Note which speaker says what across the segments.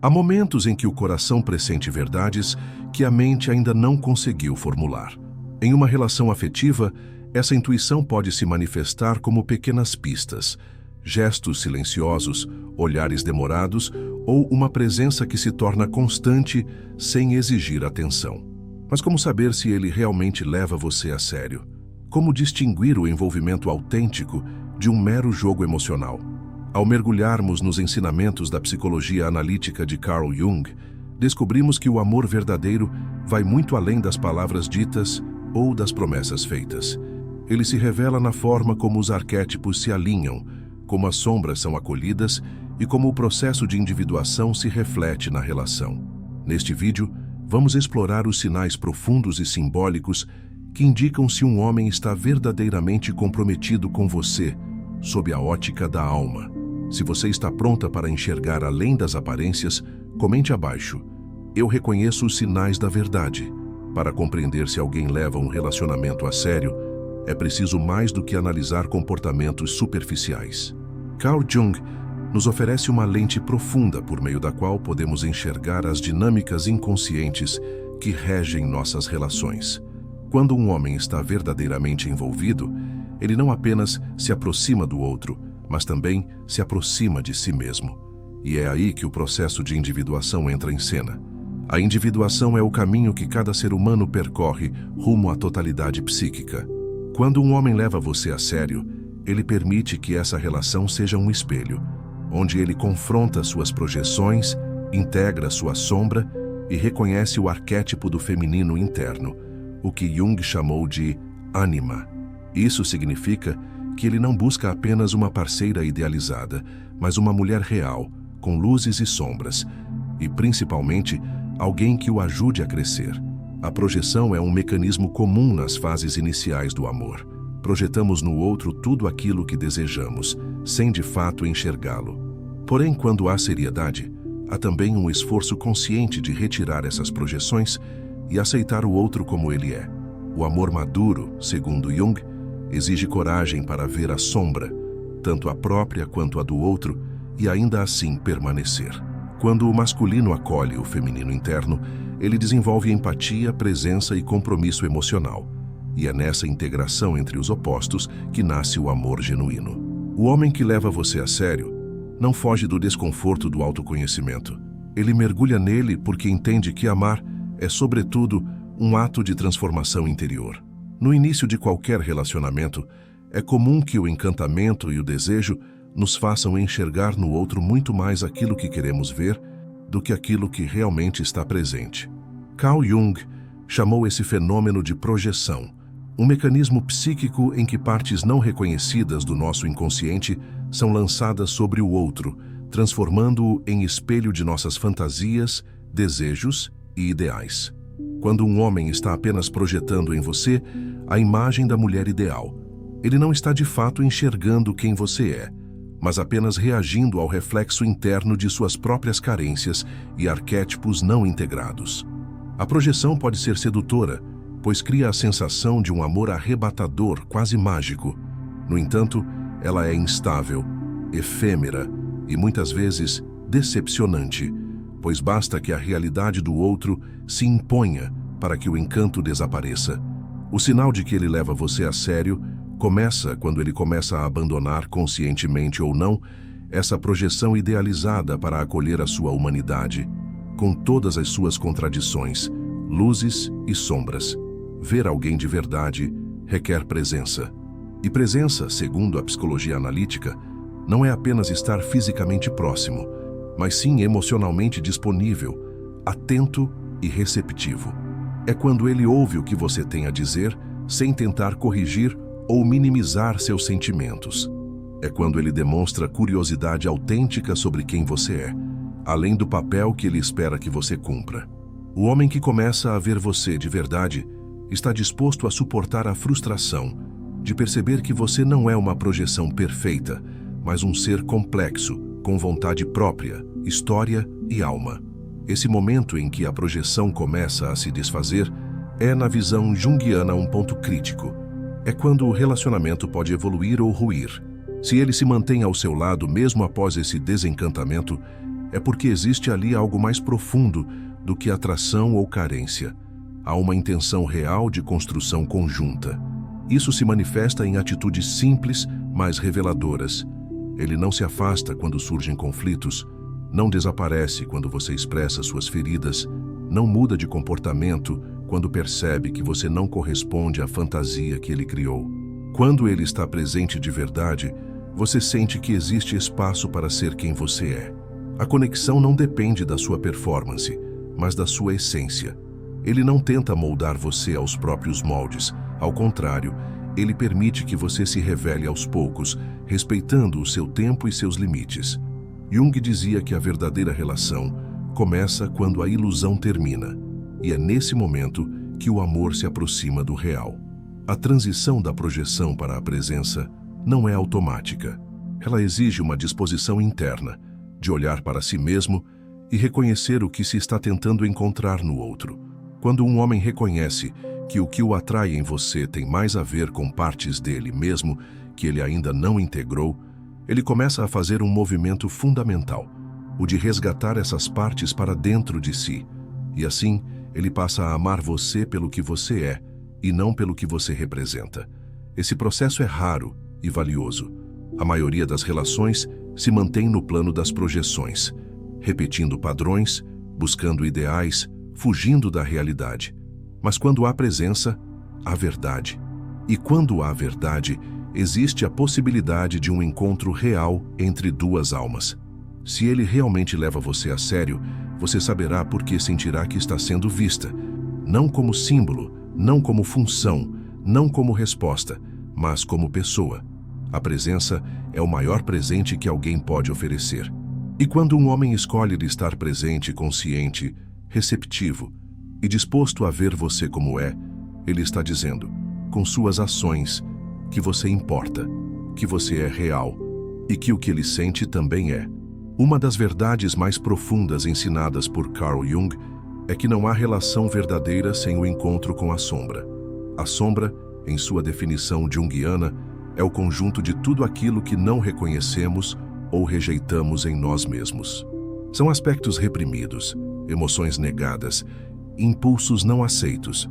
Speaker 1: Há momentos em que o coração pressente verdades que a mente ainda não conseguiu formular. Em uma relação afetiva, essa intuição pode se manifestar como pequenas pistas, gestos silenciosos, olhares demorados ou uma presença que se torna constante sem exigir atenção. Mas como saber se ele realmente leva você a sério? Como distinguir o envolvimento autêntico de um mero jogo emocional? Ao mergulharmos nos ensinamentos da psicologia analítica de Carl Jung, descobrimos que o amor verdadeiro vai muito além das palavras ditas ou das promessas feitas. Ele se revela na forma como os arquétipos se alinham, como as sombras são acolhidas e como o processo de individuação se reflete na relação. Neste vídeo, vamos explorar os sinais profundos e simbólicos que indicam se um homem está verdadeiramente comprometido com você, sob a ótica da alma. Se você está pronta para enxergar além das aparências, comente abaixo. Eu reconheço os sinais da verdade. Para compreender se alguém leva um relacionamento a sério, é preciso mais do que analisar comportamentos superficiais. Carl Jung nos oferece uma lente profunda por meio da qual podemos enxergar as dinâmicas inconscientes que regem nossas relações. Quando um homem está verdadeiramente envolvido, ele não apenas se aproxima do outro, mas também se aproxima de si mesmo. E é aí que o processo de individuação entra em cena. A individuação é o caminho que cada ser humano percorre rumo à totalidade psíquica. Quando um homem leva você a sério, ele permite que essa relação seja um espelho, onde ele confronta suas projeções, integra sua sombra e reconhece o arquétipo do feminino interno, o que Jung chamou de ânima. Isso significa que ele não busca apenas uma parceira idealizada, mas uma mulher real, com luzes e sombras, e principalmente alguém que o ajude a crescer. A projeção é um mecanismo comum nas fases iniciais do amor. Projetamos no outro tudo aquilo que desejamos, sem de fato enxergá-lo. Porém, quando há seriedade, há também um esforço consciente de retirar essas projeções e aceitar o outro como ele é. O amor maduro, segundo Jung, exige coragem para ver a sombra, tanto a própria quanto a do outro, e ainda assim permanecer. Quando o masculino acolhe o feminino interno, ele desenvolve empatia, presença e compromisso emocional. E é nessa integração entre os opostos que nasce o amor genuíno. O homem que leva você a sério não foge do desconforto do autoconhecimento. Ele mergulha nele porque entende que amar é, sobretudo, um ato de transformação interior. No início de qualquer relacionamento, é comum que o encantamento e o desejo nos façam enxergar no outro muito mais aquilo que queremos ver do que aquilo que realmente está presente. Carl Jung chamou esse fenômeno de projeção, um mecanismo psíquico em que partes não reconhecidas do nosso inconsciente são lançadas sobre o outro, transformando-o em espelho de nossas fantasias, desejos e ideais. Quando um homem está apenas projetando em você a imagem da mulher ideal, ele não está de fato enxergando quem você é, mas apenas reagindo ao reflexo interno de suas próprias carências e arquétipos não integrados. A projeção pode ser sedutora, pois cria a sensação de um amor arrebatador, quase mágico. No entanto, ela é instável, efêmera e muitas vezes decepcionante, pois basta que a realidade do outro se imponha para que o encanto desapareça. O sinal de que ele leva você a sério começa quando ele começa a abandonar, conscientemente ou não, essa projeção idealizada para acolher a sua humanidade, com todas as suas contradições, luzes e sombras. Ver alguém de verdade requer presença. E presença, segundo a psicologia analítica, não é apenas estar fisicamente próximo, mas sim emocionalmente disponível, atento e receptivo. É quando ele ouve o que você tem a dizer, sem tentar corrigir ou minimizar seus sentimentos. É quando ele demonstra curiosidade autêntica sobre quem você é, além do papel que ele espera que você cumpra. O homem que começa a ver você de verdade está disposto a suportar a frustração de perceber que você não é uma projeção perfeita, mas um ser complexo, com vontade própria, história e alma. Esse momento em que a projeção começa a se desfazer é, na visão junguiana, um ponto crítico. É quando o relacionamento pode evoluir ou ruir. Se ele se mantém ao seu lado mesmo após esse desencantamento, é porque existe ali algo mais profundo do que atração ou carência. Há uma intenção real de construção conjunta. Isso se manifesta em atitudes simples, mas reveladoras. Ele não se afasta quando surgem conflitos, não desaparece quando você expressa suas feridas, não muda de comportamento quando percebe que você não corresponde à fantasia que ele criou. Quando ele está presente de verdade, você sente que existe espaço para ser quem você é. A conexão não depende da sua performance, mas da sua essência. Ele não tenta moldar você aos próprios moldes. Ao contrário, ele permite que você se revele aos poucos, respeitando o seu tempo e seus limites. Jung dizia que a verdadeira relação começa quando a ilusão termina, e é nesse momento que o amor se aproxima do real. A transição da projeção para a presença não é automática. Ela exige uma disposição interna, de olhar para si mesmo e reconhecer o que se está tentando encontrar no outro. Quando um homem reconhece que o que o atrai em você tem mais a ver com partes dele mesmo que ele ainda não integrou, ele começa a fazer um movimento fundamental, o de resgatar essas partes para dentro de si. E assim, ele passa a amar você pelo que você é e não pelo que você representa. Esse processo é raro e valioso. A maioria das relações se mantém no plano das projeções, repetindo padrões, buscando ideais, fugindo da realidade. Mas quando há presença, há verdade. E quando há verdade, existe a possibilidade de um encontro real entre duas almas. Se ele realmente leva você a sério, você saberá por que sentirá que está sendo vista, não como símbolo, não como função, não como resposta, mas como pessoa. A presença é o maior presente que alguém pode oferecer. E quando um homem escolhe estar presente, consciente, receptivo e disposto a ver você como é, ele está dizendo, com suas ações, que você importa, que você é real e que o que ele sente também é. Uma das verdades mais profundas ensinadas por Carl Jung é que não há relação verdadeira sem o encontro com a sombra. A sombra, em sua definição junguiana, é o conjunto de tudo aquilo que não reconhecemos ou rejeitamos em nós mesmos. São aspectos reprimidos, emoções negadas, impulsos não aceitos,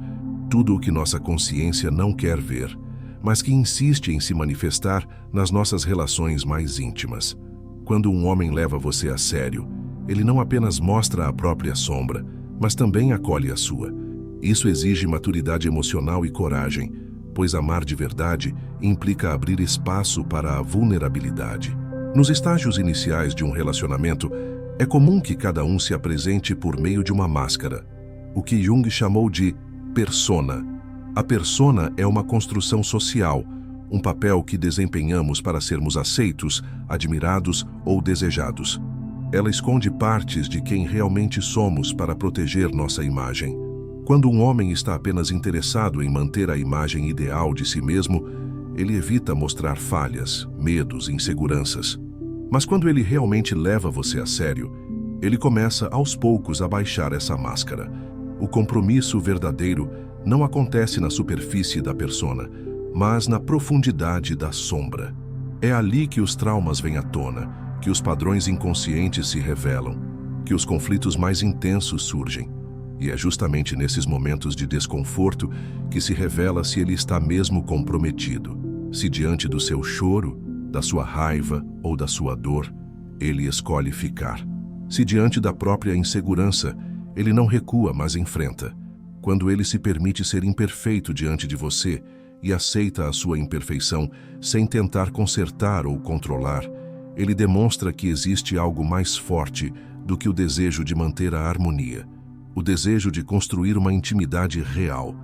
Speaker 1: tudo o que nossa consciência não quer ver, mas que insiste em se manifestar nas nossas relações mais íntimas. Quando um homem leva você a sério, ele não apenas mostra a própria sombra, mas também acolhe a sua. Isso exige maturidade emocional e coragem, pois amar de verdade implica abrir espaço para a vulnerabilidade. Nos estágios iniciais de um relacionamento, é comum que cada um se apresente por meio de uma máscara, o que Jung chamou de persona. A persona é uma construção social, um papel que desempenhamos para sermos aceitos, admirados ou desejados. Ela esconde partes de quem realmente somos para proteger nossa imagem. Quando um homem está apenas interessado em manter a imagem ideal de si mesmo, ele evita mostrar falhas, medos e inseguranças. Mas quando ele realmente leva você a sério, ele começa aos poucos a baixar essa máscara. O compromisso verdadeiro não acontece na superfície da persona, mas na profundidade da sombra. É ali que os traumas vêm à tona, que os padrões inconscientes se revelam, que os conflitos mais intensos surgem. E é justamente nesses momentos de desconforto que se revela se ele está mesmo comprometido, se diante do seu choro, da sua raiva ou da sua dor, ele escolhe ficar. Se diante da própria insegurança, ele não recua, mas enfrenta. Quando ele se permite ser imperfeito diante de você e aceita a sua imperfeição sem tentar consertar ou controlar, ele demonstra que existe algo mais forte do que o desejo de manter a harmonia, o desejo de construir uma intimidade real.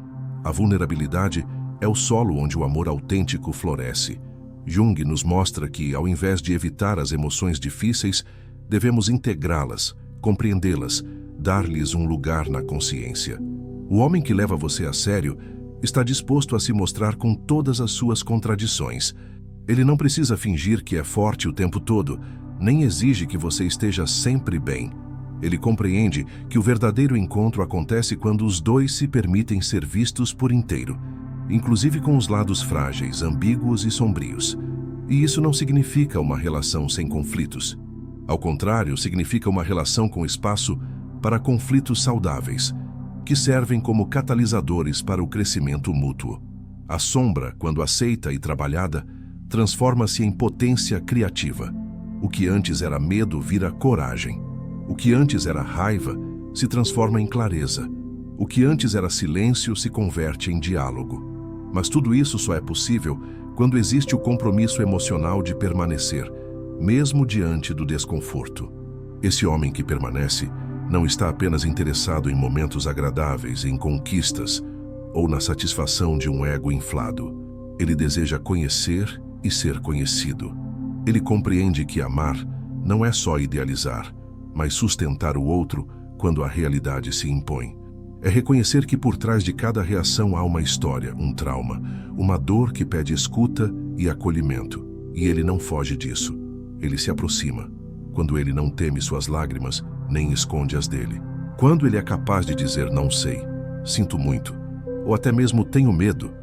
Speaker 1: A vulnerabilidade é o solo onde o amor autêntico floresce. Jung nos mostra que, ao invés de evitar as emoções difíceis, devemos integrá-las, compreendê-las, dar-lhes um lugar na consciência. O homem que leva você a sério está disposto a se mostrar com todas as suas contradições. Ele não precisa fingir que é forte o tempo todo, nem exige que você esteja sempre bem. Ele compreende que o verdadeiro encontro acontece quando os dois se permitem ser vistos por inteiro, inclusive com os lados frágeis, ambíguos e sombrios. E isso não significa uma relação sem conflitos. Ao contrário, significa uma relação com espaço para conflitos saudáveis, que servem como catalisadores para o crescimento mútuo. A sombra, quando aceita e trabalhada, transforma-se em potência criativa. O que antes era medo vira coragem. O que antes era raiva se transforma em clareza. O que antes era silêncio se converte em diálogo. Mas tudo isso só é possível quando existe o compromisso emocional de permanecer, mesmo diante do desconforto. Esse homem que permanece não está apenas interessado em momentos agradáveis, em conquistas ou na satisfação de um ego inflado. Ele deseja conhecer e ser conhecido. Ele compreende que amar não é só idealizar, mas sustentar o outro quando a realidade se impõe. É reconhecer que por trás de cada reação há uma história, um trauma, uma dor que pede escuta e acolhimento. E ele não foge disso. Ele se aproxima, quando ele não teme suas lágrimas, nem esconde as dele. Quando ele é capaz de dizer não sei, sinto muito, ou até mesmo tenho medo,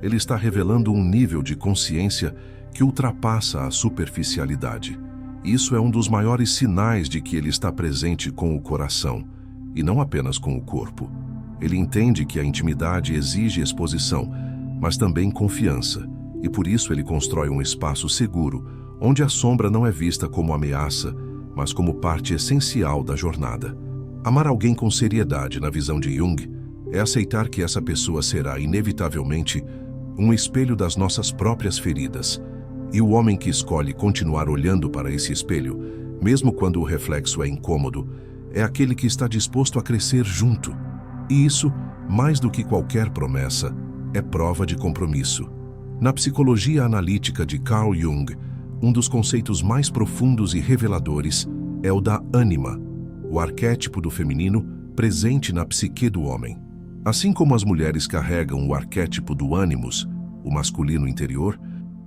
Speaker 1: ele está revelando um nível de consciência que ultrapassa a superficialidade. Isso é um dos maiores sinais de que ele está presente com o coração, e não apenas com o corpo. Ele entende que a intimidade exige exposição, mas também confiança, e por isso ele constrói um espaço seguro, onde a sombra não é vista como ameaça, mas como parte essencial da jornada. Amar alguém com seriedade, na visão de Jung, é aceitar que essa pessoa será, inevitavelmente, um espelho das nossas próprias feridas. E o homem que escolhe continuar olhando para esse espelho, mesmo quando o reflexo é incômodo, é aquele que está disposto a crescer junto. E isso, mais do que qualquer promessa, é prova de compromisso. Na psicologia analítica de Carl Jung, um dos conceitos mais profundos e reveladores é o da ânima, o arquétipo do feminino presente na psique do homem. Assim como as mulheres carregam o arquétipo do ânimos, o masculino interior,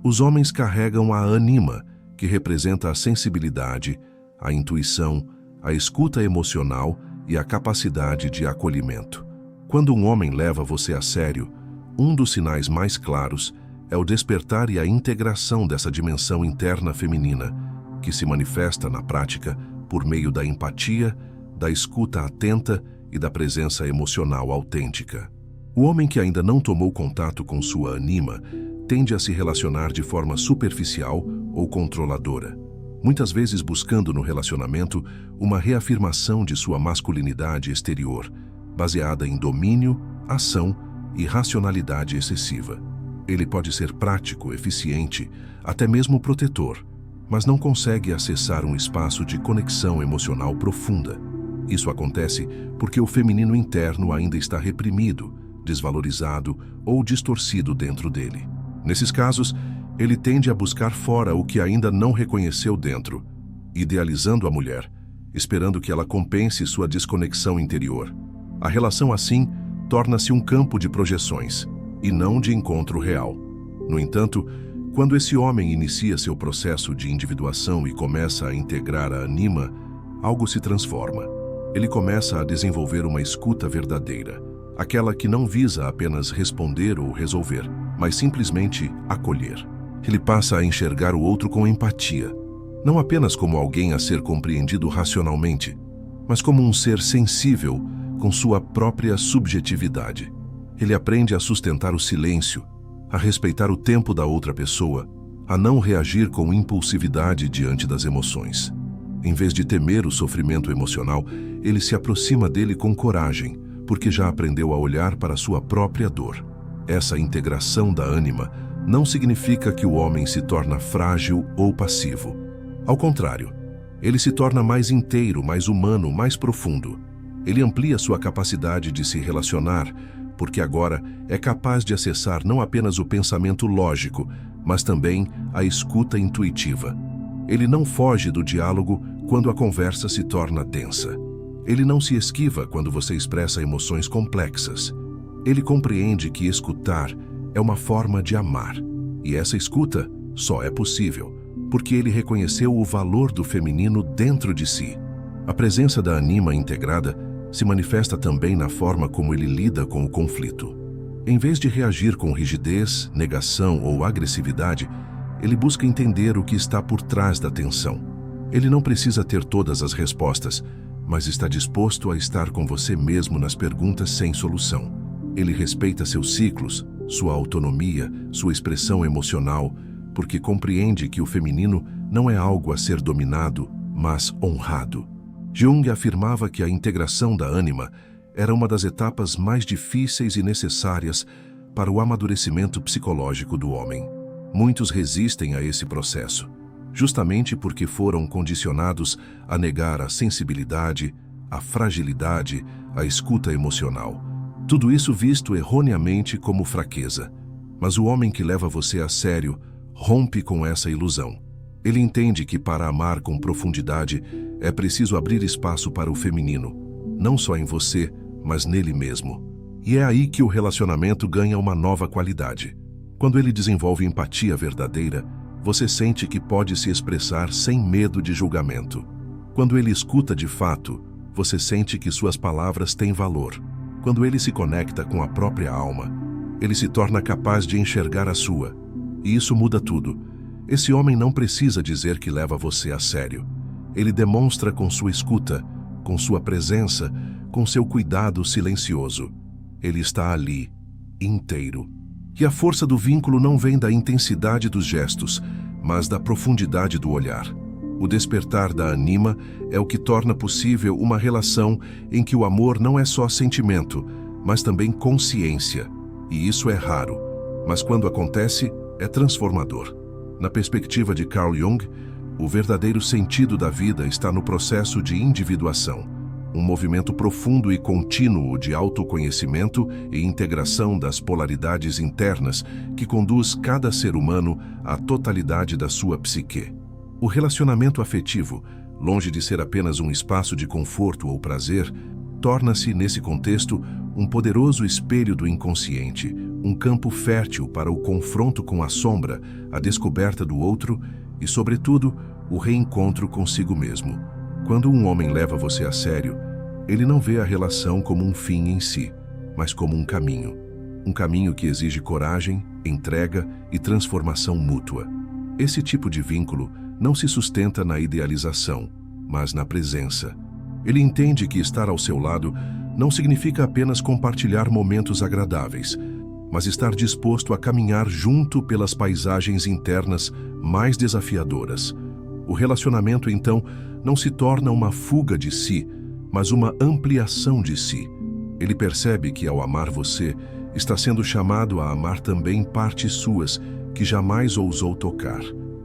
Speaker 1: os homens carregam a ânima, que representa a sensibilidade, a intuição, a escuta emocional e a capacidade de acolhimento. Quando um homem leva você a sério, um dos sinais mais claros é o despertar e a integração dessa dimensão interna feminina, que se manifesta na prática por meio da empatia, da escuta atenta e da presença emocional autêntica. O homem que ainda não tomou contato com sua ânima tende a se relacionar de forma superficial ou controladora, muitas vezes buscando no relacionamento uma reafirmação de sua masculinidade exterior, baseada em domínio, ação e racionalidade excessiva. Ele pode ser prático, eficiente, até mesmo protetor, mas não consegue acessar um espaço de conexão emocional profunda. Isso acontece porque o feminino interno ainda está reprimido, desvalorizado ou distorcido dentro dele. Nesses casos, ele tende a buscar fora o que ainda não reconheceu dentro, idealizando a mulher, esperando que ela compense sua desconexão interior. A relação assim torna-se um campo de projeções, e não de encontro real. No entanto, quando esse homem inicia seu processo de individuação e começa a integrar a ânima, algo se transforma. Ele começa a desenvolver uma escuta verdadeira, aquela que não visa apenas responder ou resolver, mas simplesmente acolher. Ele passa a enxergar o outro com empatia, não apenas como alguém a ser compreendido racionalmente, mas como um ser sensível com sua própria subjetividade. Ele aprende a sustentar o silêncio, a respeitar o tempo da outra pessoa, a não reagir com impulsividade diante das emoções. Em vez de temer o sofrimento emocional, ele se aproxima dele com coragem, porque já aprendeu a olhar para sua própria dor. Essa integração da ânima não significa que o homem se torna frágil ou passivo. Ao contrário, ele se torna mais inteiro, mais humano, mais profundo. Ele amplia sua capacidade de se relacionar, porque agora é capaz de acessar não apenas o pensamento lógico, mas também a escuta intuitiva. Ele não foge do diálogo quando a conversa se torna densa. Ele não se esquiva quando você expressa emoções complexas. Ele compreende que escutar é uma forma de amar, e essa escuta só é possível porque ele reconheceu o valor do feminino dentro de si. A presença da ânima integrada se manifesta também na forma como ele lida com o conflito. Em vez de reagir com rigidez, negação ou agressividade, ele busca entender o que está por trás da tensão. Ele não precisa ter todas as respostas, mas está disposto a estar com você mesmo nas perguntas sem solução. Ele respeita seus ciclos, sua autonomia, sua expressão emocional, porque compreende que o feminino não é algo a ser dominado, mas honrado. Jung afirmava que a integração da ânima era uma das etapas mais difíceis e necessárias para o amadurecimento psicológico do homem. Muitos resistem a esse processo, justamente porque foram condicionados a negar a sensibilidade, a fragilidade, a escuta emocional. Tudo isso visto erroneamente como fraqueza. Mas o homem que leva você a sério rompe com essa ilusão. Ele entende que para amar com profundidade é preciso abrir espaço para o feminino, não só em você, mas nele mesmo. E é aí que o relacionamento ganha uma nova qualidade. Quando ele desenvolve empatia verdadeira, você sente que pode se expressar sem medo de julgamento. Quando ele escuta de fato, você sente que suas palavras têm valor. Quando ele se conecta com a própria alma, ele se torna capaz de enxergar a sua. E isso muda tudo. Esse homem não precisa dizer que leva você a sério. Ele demonstra com sua escuta, com sua presença, com seu cuidado silencioso. Ele está ali, inteiro. E a força do vínculo não vem da intensidade dos gestos, mas da profundidade do olhar. O despertar da anima é o que torna possível uma relação em que o amor não é só sentimento, mas também consciência. E isso é raro, mas quando acontece, é transformador. Na perspectiva de Carl Jung, o verdadeiro sentido da vida está no processo de individuação, um movimento profundo e contínuo de autoconhecimento e integração das polaridades internas que conduz cada ser humano à totalidade da sua psique. O relacionamento afetivo, longe de ser apenas um espaço de conforto ou prazer, torna-se, nesse contexto, um poderoso espelho do inconsciente, um campo fértil para o confronto com a sombra, a descoberta do outro e, sobretudo, o reencontro consigo mesmo. Quando um homem leva você a sério, ele não vê a relação como um fim em si, mas como um caminho que exige coragem, entrega e transformação mútua. Esse tipo de vínculo não se sustenta na idealização, mas na presença. Ele entende que estar ao seu lado não significa apenas compartilhar momentos agradáveis, mas estar disposto a caminhar junto pelas paisagens internas mais desafiadoras. O relacionamento, então, não se torna uma fuga de si, mas uma ampliação de si. Ele percebe que, ao amar você, está sendo chamado a amar também partes suas que jamais ousou tocar,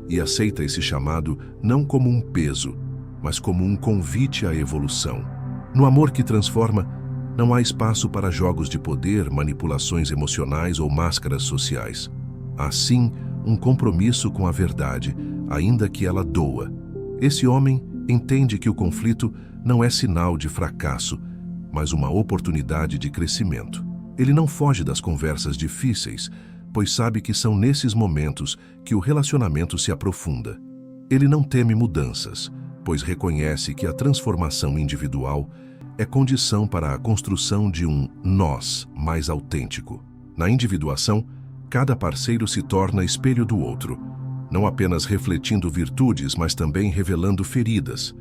Speaker 1: e aceita esse chamado não como um peso, mas como um convite à evolução. No amor que transforma, não há espaço para jogos de poder, manipulações emocionais ou máscaras sociais. Há sim um compromisso com a verdade, ainda que ela doa. Esse homem entende que o conflito não é sinal de fracasso, mas uma oportunidade de crescimento. Ele não foge das conversas difíceis, pois sabe que são nesses momentos que o relacionamento se aprofunda. Ele não teme mudanças, pois reconhece que a transformação individual é condição para a construção de um nós mais autêntico. Na individuação, cada parceiro se torna espelho do outro, não apenas refletindo virtudes, mas também revelando feridas.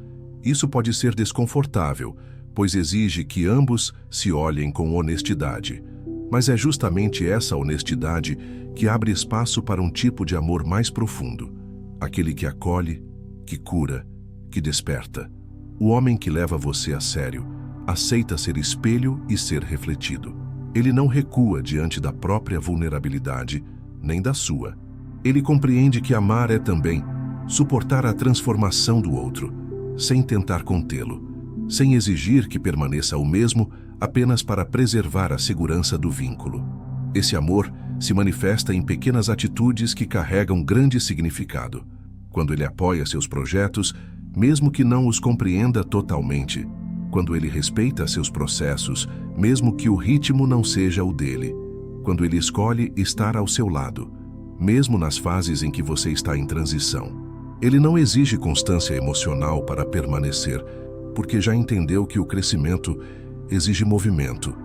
Speaker 1: Isso pode ser desconfortável, pois exige que ambos se olhem com honestidade. Mas é justamente essa honestidade que abre espaço para um tipo de amor mais profundo, aquele que acolhe, que cura, que desperta. O homem que leva você a sério aceita ser espelho e ser refletido. Ele não recua diante da própria vulnerabilidade, nem da sua. Ele compreende que amar é também suportar a transformação do outro, sem tentar contê-lo, sem exigir que permaneça o mesmo apenas para preservar a segurança do vínculo. Esse amor se manifesta em pequenas atitudes que carregam grande significado. Quando ele apoia seus projetos, mesmo que não os compreenda totalmente. Quando ele respeita seus processos, mesmo que o ritmo não seja o dele. Quando ele escolhe estar ao seu lado, mesmo nas fases em que você está em transição. Ele não exige constância emocional para permanecer, porque já entendeu que o crescimento exige movimento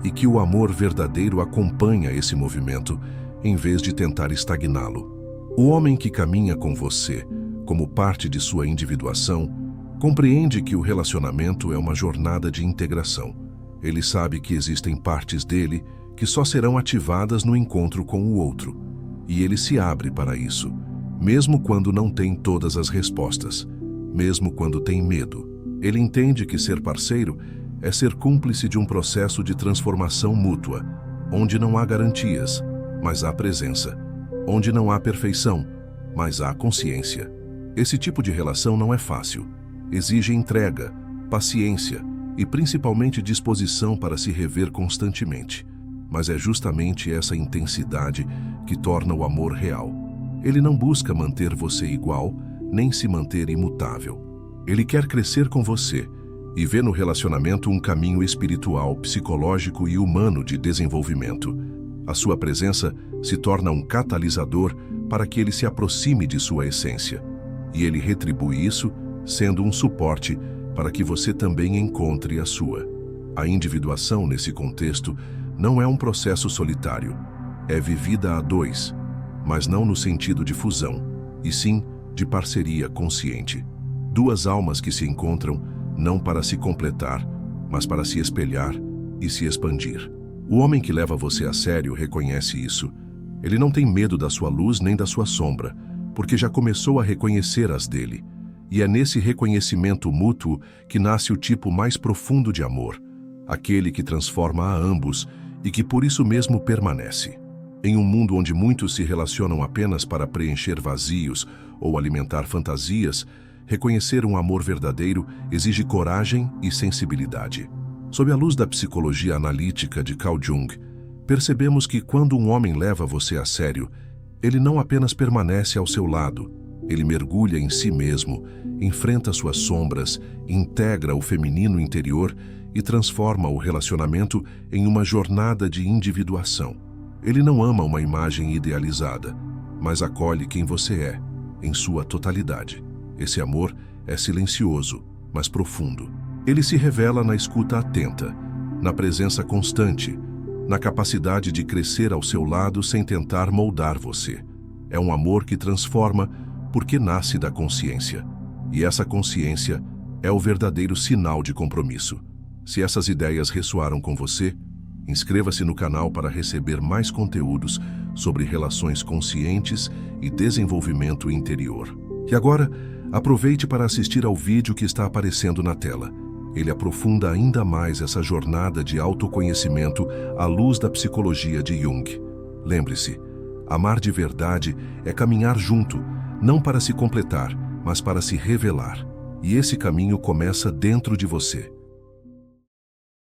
Speaker 1: e que o amor verdadeiro acompanha esse movimento em vez de tentar estagná-lo. O homem que caminha com você como parte de sua individuação, compreende que o relacionamento é uma jornada de integração. Ele sabe que existem partes dele que só serão ativadas no encontro com o outro, e ele se abre para isso, mesmo quando não tem todas as respostas, mesmo quando tem medo. Ele entende que ser parceiro é ser cúmplice de um processo de transformação mútua, onde não há garantias, mas há presença, onde não há perfeição, mas há consciência. Esse tipo de relação não é fácil. Exige entrega, paciência e principalmente disposição para se rever constantemente. Mas é justamente essa intensidade que torna o amor real. Ele não busca manter você igual, nem se manter imutável. Ele quer crescer com você e vê no relacionamento um caminho espiritual, psicológico e humano de desenvolvimento. A sua presença se torna um catalisador para que ele se aproxime de sua essência. E ele retribui isso, sendo um suporte para que você também encontre a sua. A individuação, nesse contexto, não é um processo solitário. É vivida a dois, mas não no sentido de fusão, e sim de parceria consciente. Duas almas que se encontram não para se completar, mas para se espelhar e se expandir. O homem que leva você a sério reconhece isso. Ele não tem medo da sua luz nem da sua sombra, porque já começou a reconhecer as dele. E é nesse reconhecimento mútuo que nasce o tipo mais profundo de amor, aquele que transforma a ambos e que por isso mesmo permanece. Em um mundo onde muitos se relacionam apenas para preencher vazios ou alimentar fantasias, reconhecer um amor verdadeiro exige coragem e sensibilidade. Sob a luz da psicologia analítica de Carl Jung, percebemos que quando um homem leva você a sério, ele não apenas permanece ao seu lado, ele mergulha em si mesmo, enfrenta suas sombras, integra o feminino interior e transforma o relacionamento em uma jornada de individuação. Ele não ama uma imagem idealizada, mas acolhe quem você é, em sua totalidade. Esse amor é silencioso, mas profundo. Ele se revela na escuta atenta, na presença constante, na capacidade de crescer ao seu lado sem tentar moldar você. É um amor que transforma porque nasce da consciência. E essa consciência é o verdadeiro sinal de compromisso. Se essas ideias ressoaram com você, inscreva-se no canal para receber mais conteúdos sobre relações conscientes e desenvolvimento interior. E agora, aproveite para assistir ao vídeo que está aparecendo na tela. Ele aprofunda ainda mais essa jornada de autoconhecimento à luz da psicologia de Jung. Lembre-se, amar de verdade é caminhar junto, não para se completar, mas para se revelar. E esse caminho começa dentro de você.